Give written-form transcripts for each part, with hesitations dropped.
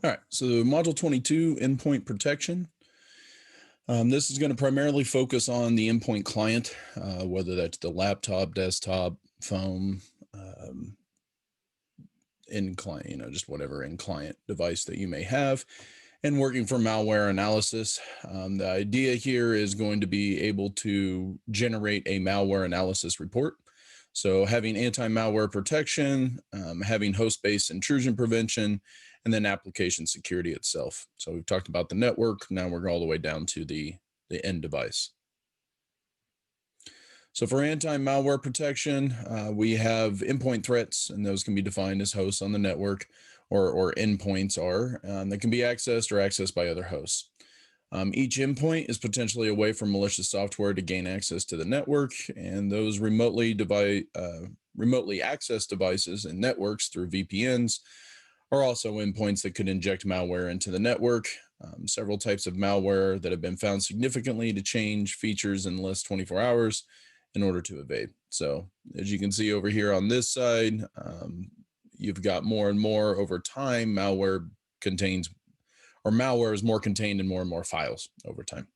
All right, so Module 22, Endpoint Protection. This is going to primarily focus on the endpoint client, whether that's the laptop, desktop, phone, in client, just whatever in client device that you may have, and working for malware analysis. The idea here is going to be able to generate a malware analysis report. So having anti-malware protection, having host-based intrusion prevention, and then application security itself. So we've talked about the network. Now we're all the way down to the end device. So for anti-malware protection, we have endpoint threats, and those can be defined as hosts on the network, or endpoints are, that can be accessed or accessed by other hosts. Each endpoint is potentially a way for malicious software to gain access to the network, and those remotely accessed devices and networks through VPNs are also endpoints that could inject malware into the network. Several types of malware that have been found significantly to change features in less 24 hours in order to evade. So as you can see over here on this side, you've got more and more over time, malware is more contained in more and more files over time.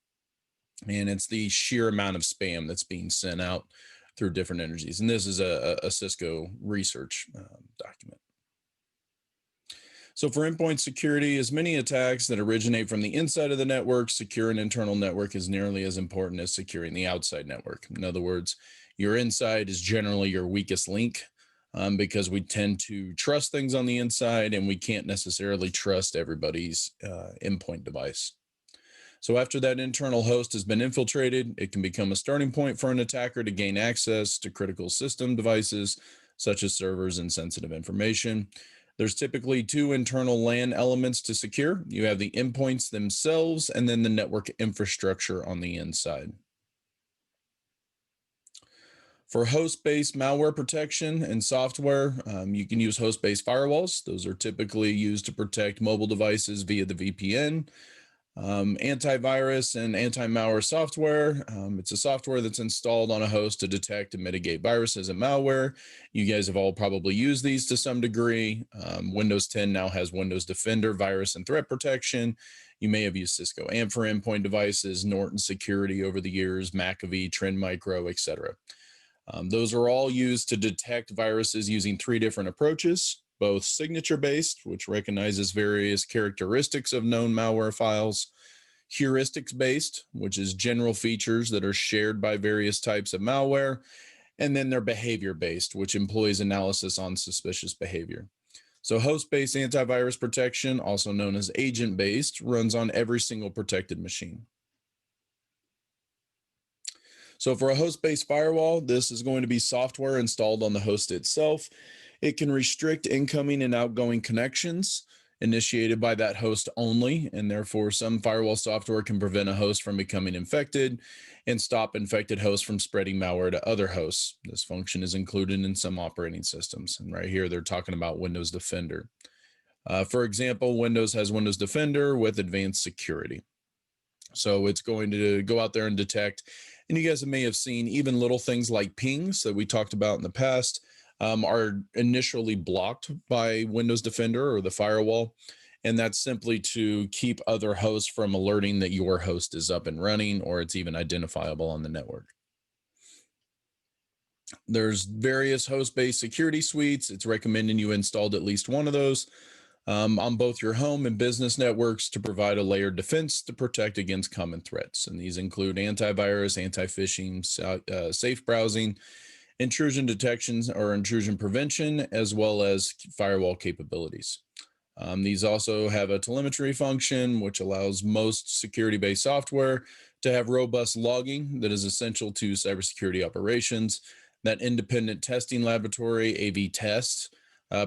And it's the sheer amount of spam that's being sent out through different entities. And this is a Cisco research document. So for endpoint security, as many attacks that originate from the inside of the network, secure an internal network is nearly as important as securing the outside network. In other words, your inside is generally your weakest link, because we tend to trust things on the inside and we can't necessarily trust everybody's endpoint device. So after that internal host has been infiltrated, it can become a starting point for an attacker to gain access to critical system devices, such as servers and sensitive information. There's typically two internal LAN elements to secure. You have the endpoints themselves and then the network infrastructure on the inside. For host-based malware protection and software, you can use host-based firewalls. Those are typically used to protect mobile devices via the VPN. Antivirus and anti-malware software. It's a software that's installed on a host to detect and mitigate viruses and malware. You guys have all probably used these to some degree. Windows 10 now has Windows Defender virus and threat protection. You may have used Cisco AMP for endpoint devices, Norton Security over the years, McAfee, Trend Micro, etc. Those are all used to detect viruses using three different approaches, both signature-based, which recognizes various characteristics of known malware files, heuristics-based, which is general features that are shared by various types of malware, and then they're behavior-based, which employs analysis on suspicious behavior. So host-based antivirus protection, also known as agent-based, runs on every single protected machine. So for a host-based firewall, this is going to be software installed on the host itself. It can restrict incoming and outgoing connections initiated by that host only, and therefore some firewall software can prevent a host from becoming infected and stop infected hosts from spreading malware to other hosts. This function is included in some operating systems, and right here they're talking about Windows Defender. For example, Windows has Windows Defender with advanced security. So it's going to go out there and detect, and you guys may have seen even little things like pings that we talked about in the past are initially blocked by Windows Defender or the firewall. And that's simply to keep other hosts from alerting that your host is up and running, or it's even identifiable on the network. There's various host-based security suites. It's recommending you installed at least one of those on both your home and business networks to provide a layered defense to protect against common threats. And these include antivirus, anti-phishing, safe browsing, intrusion detections or intrusion prevention, as well as firewall capabilities. These also have a telemetry function, which allows most security-based software to have robust logging that is essential to cybersecurity operations. That independent testing laboratory, AV Test,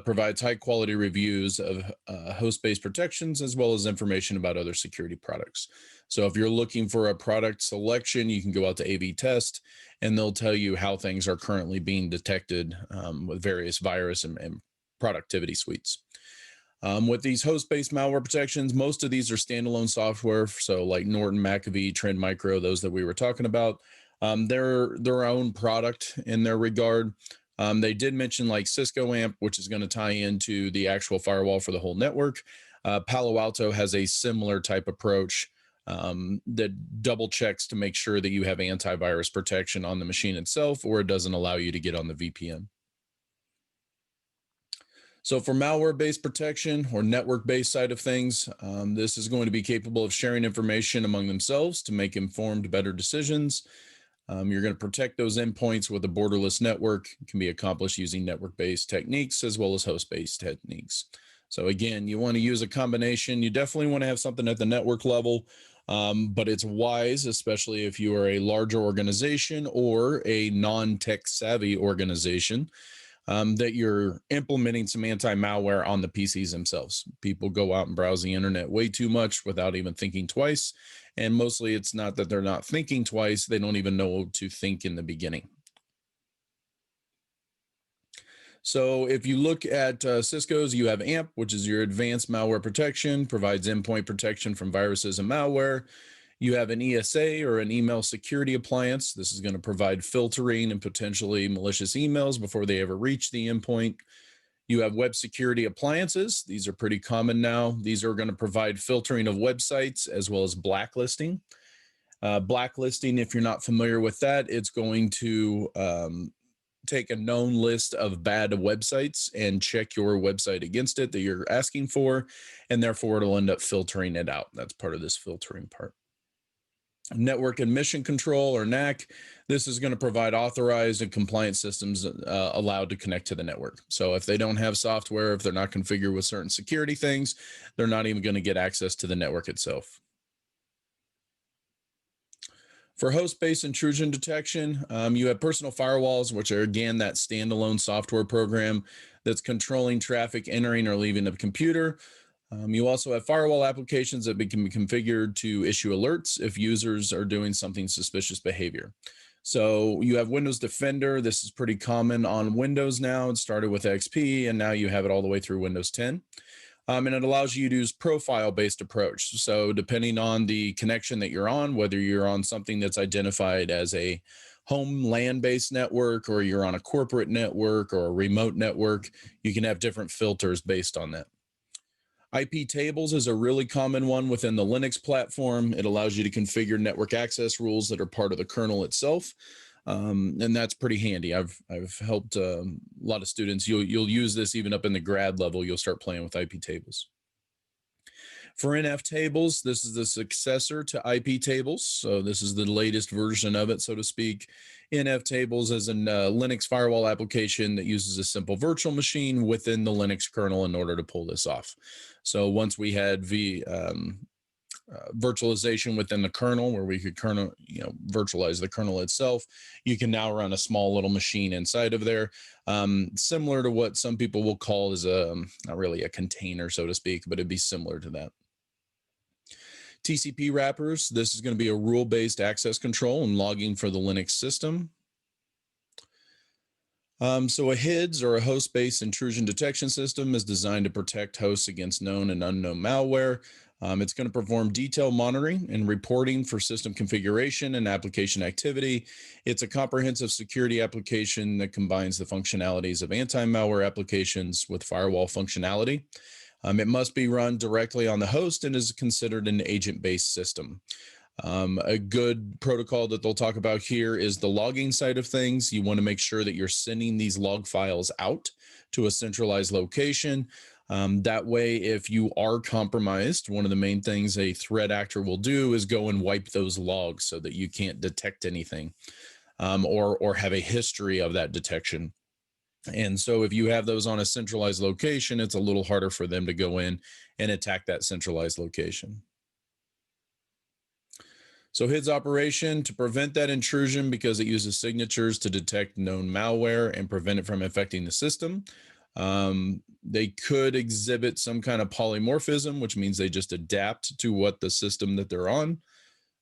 provides high-quality reviews of host-based protections, as well as information about other security products. So if you're looking for a product selection, you can go out to AV Test, and they'll tell you how things are currently being detected with various virus and productivity suites. With these host-based malware protections, most of these are standalone software. So like Norton, McAfee, Trend Micro, those that we were talking about, they're their own product in their regard. They did mention like Cisco AMP, which is going to tie into the actual firewall for the whole network. Palo Alto has a similar type approach that double checks to make sure that you have antivirus protection on the machine itself, or it doesn't allow you to get on the VPN. So for malware-based protection or network-based side of things, this is going to be capable of sharing information among themselves to make informed, better decisions. You're going to protect those endpoints with a borderless network. It can be accomplished using network-based techniques as well as host-based techniques. So again, you want to use a combination. You definitely want to have something at the network level, but it's wise, especially if you are a larger organization or a non-tech savvy organization, that you're implementing some anti-malware on the PCs themselves. People go out and browse the internet way too much without even thinking twice. And mostly it's not that they're not thinking twice, they don't even know to think in the beginning. So if you look at Cisco's, you have AMP, which is your advanced malware protection, provides endpoint protection from viruses and malware. You have an ESA or an email security appliance. This is going to provide filtering and potentially malicious emails before they ever reach the endpoint. You have web security appliances. These are pretty common now. These are going to provide filtering of websites as well as blacklisting. Blacklisting, if you're not familiar with that, it's going to take a known list of bad websites and check your website against it that you're asking for, and therefore it'll end up filtering it out. That's part of this filtering part. Network admission control, or NAC. This is going to provide authorized and compliant systems allowed to connect to the network. So if they don't have software, if they're not configured with certain security things, they're not even going to get access to the network itself. For host-based intrusion detection, you have personal firewalls, which are, again, that standalone software program that's controlling traffic entering or leaving the computer. You also have firewall applications that can be configured to issue alerts if users are doing something suspicious behavior. So you have Windows Defender. This is pretty common on Windows now. It started with XP, and now you have it all the way through Windows 10. And it allows you to use profile-based approach. So depending on the connection that you're on, whether you're on something that's identified as a home LAN-based network, or you're on a corporate network or a remote network, you can have different filters based on that. IP tables is a really common one within the Linux platform. It allows you to configure network access rules that are part of the kernel itself. And that's pretty handy. I've helped a lot of students. You'll use this even up in the grad level. You'll start playing with IP tables. For NF tables, this is the successor to IP tables. So this is the latest version of it, so to speak. NF tables is a Linux firewall application that uses a simple virtual machine within the Linux kernel in order to pull this off. So once we had virtualization within the kernel, where we could virtualize the kernel itself, you can now run a small little machine inside of there, similar to what some people will call as not really a container, so to speak, but it'd be similar to that. TCP wrappers. This is going to be a rule-based access control and logging for the Linux system. So a HIDS, or a host-based intrusion detection system, is designed to protect hosts against known and unknown malware. It's going to perform detailed monitoring and reporting for system configuration and application activity. It's a comprehensive security application that combines the functionalities of anti-malware applications with firewall functionality. It must be run directly on the host and is considered an agent-based system. A good protocol that they'll talk about here is the logging side of things. You want to make sure that you're sending these log files out to a centralized location. That way, if you are compromised, one of the main things a threat actor will do is go and wipe those logs so that you can't detect anything, or have a history of that detection. And so if you have those on a centralized location, it's a little harder for them to go in and attack that centralized location. So HIDS operation, to prevent that intrusion because it uses signatures to detect known malware and prevent it from affecting the system. They could exhibit some kind of polymorphism, which means they just adapt to what the system that they're on.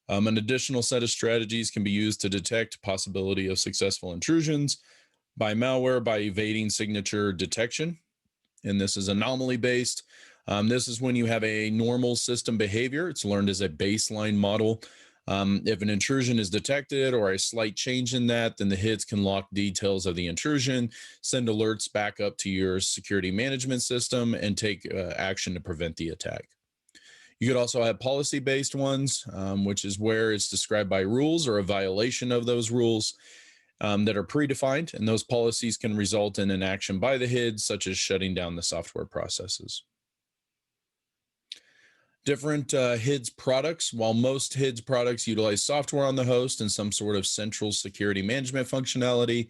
An additional set of strategies can be used to detect possibility of successful intrusions by malware by evading signature detection. And this is anomaly based. This is when you have a normal system behavior. It's learned as a baseline model. If an intrusion is detected or a slight change in that, then the HIDs can lock details of the intrusion, send alerts back up to your security management system, and take action to prevent the attack. You could also have policy-based ones, which is where it's described by rules or a violation of those rules that are predefined, and those policies can result in an action by the HID, such as shutting down the software processes. Different HIDs products. While most HIDs products utilize software on the host and some sort of central security management functionality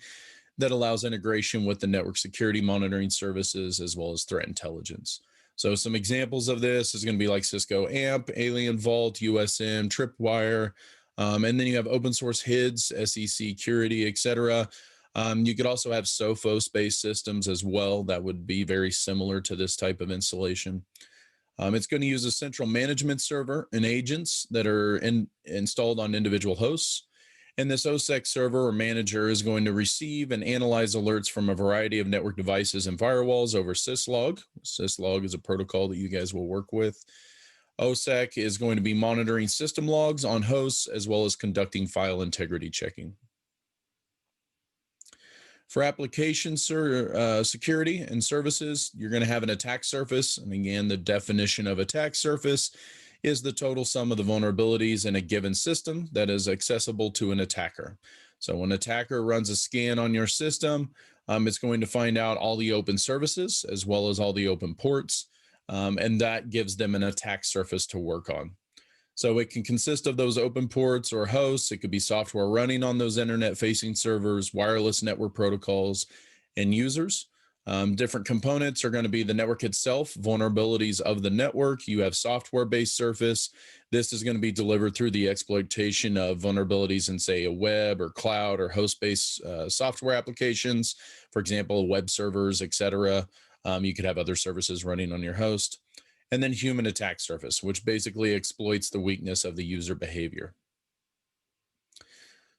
that allows integration with the network security monitoring services as well as threat intelligence. So some examples of this is going to be like Cisco AMP, Alien Vault, USM, Tripwire, and then you have open source HIDs, SE Security, etc. You could also have Sophos-based systems as well that would be very similar to this type of installation. It's going to use a central management server and agents that are installed on individual hosts. And this OSSEC server or manager is going to receive and analyze alerts from a variety of network devices and firewalls over syslog. Syslog is a protocol that you guys will work with. OSSEC is going to be monitoring system logs on hosts as well as conducting file integrity checking. For application security and services, you're going to have an attack surface. And again, the definition of attack surface is the total sum of the vulnerabilities in a given system that is accessible to an attacker. So when an attacker runs a scan on your system, it's going to find out all the open services as well as all the open ports, and that gives them an attack surface to work on. So it can consist of those open ports or hosts. It could be software running on those internet-facing servers, wireless network protocols, and users. Different components are going to be the network itself, vulnerabilities of the network. You have software-based surface. This is going to be delivered through the exploitation of vulnerabilities in, say, a web or cloud or host-based software applications. For example, web servers, etc. You could have other services running on your host. And then human attack surface, which basically exploits the weakness of the user behavior.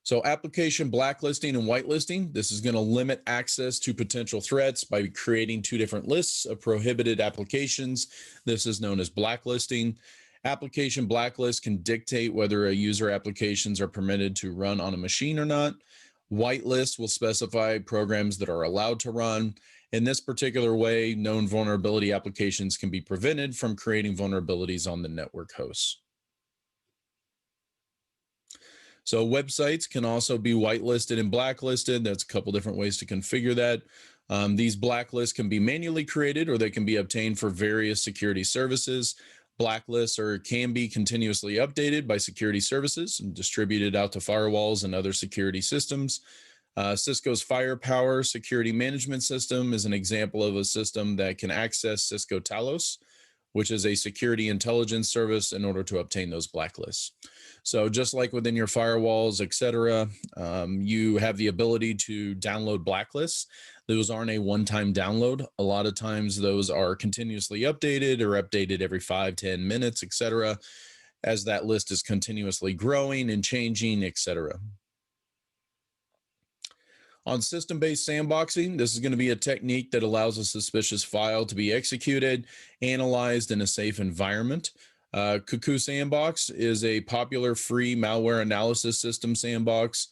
So application blacklisting and whitelisting, this is going to limit access to potential threats by creating two different lists of prohibited applications. This is known as blacklisting. Application blacklist can dictate whether a user applications are permitted to run on a machine or not. Whitelist will specify programs that are allowed to run. In this particular way, known vulnerability applications can be prevented from creating vulnerabilities on the network hosts. So websites can also be whitelisted and blacklisted. That's a couple different ways to configure that. These blacklists can be manually created or they can be obtained for various security services. Blacklists can be continuously updated by security services and distributed out to firewalls and other security systems. Cisco's Firepower security management system is an example of a system that can access Cisco Talos, which is a security intelligence service in order to obtain those blacklists. So just like within your firewalls, etc., you have the ability to download blacklists. Those aren't a one-time download. A lot of times those are continuously updated or updated every 5-10 minutes, etc., as that list is continuously growing and changing, etc. On system-based sandboxing, this is going to be a technique that allows a suspicious file to be executed, analyzed in a safe environment. Cuckoo Sandbox is a popular free malware analysis system sandbox.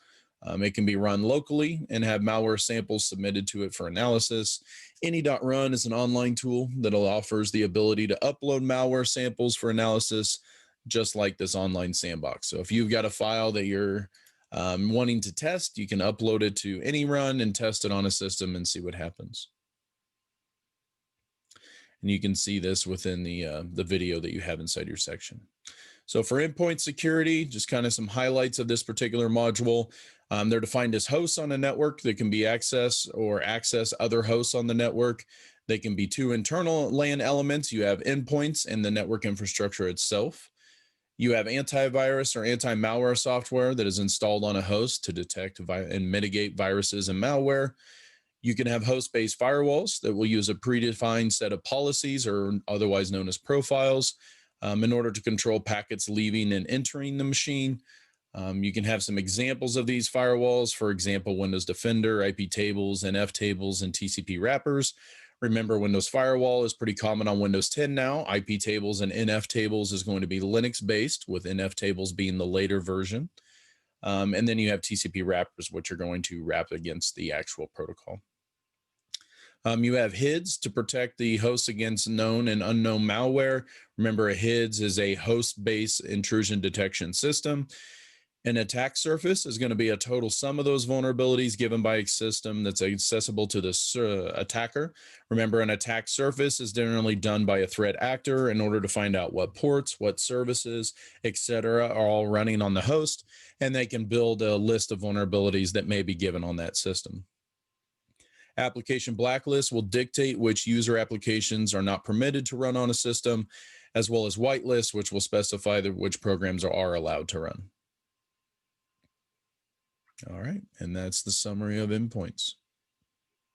It can be run locally and have malware samples submitted to it for analysis. Any.run is an online tool that offers the ability to upload malware samples for analysis, just like this online sandbox. So if you've got a file that you're wanting to test, you can upload it to any run and test it on a system and see what happens. And you can see this within the video that you have inside your section. So for endpoint security, just kind of some highlights of this particular module. They're defined as hosts on a network that can be accessed or access other hosts on the network. They can be two internal LAN elements. You have endpoints and the network infrastructure itself. You have antivirus or anti-malware software that is installed on a host to detect and mitigate viruses and malware. You can have host-based firewalls that will use a predefined set of policies, or otherwise known as profiles, in order to control packets leaving and entering the machine. You can have some examples of these firewalls, for example, Windows Defender, IP tables, NF tables, and TCP wrappers. Remember, Windows Firewall is pretty common on Windows 10 now. IP tables and NF tables is going to be Linux-based, with NF tables being the later version. And then you have TCP wrappers, which are going to wrap against the actual protocol. You have HIDS to protect the host against known and unknown malware. Remember, a HIDS is a host-based intrusion detection system. An attack surface is going to be a total sum of those vulnerabilities given by a system that's accessible to the attacker. Remember, an attack surface is generally done by a threat actor in order to find out what ports, what services, etc. are all running on the host, and they can build a list of vulnerabilities that may be given on that system. Application blacklist will dictate which user applications are not permitted to run on a system, as well as whitelist, which will specify which programs are allowed to run. All right, and that's the summary of endpoints.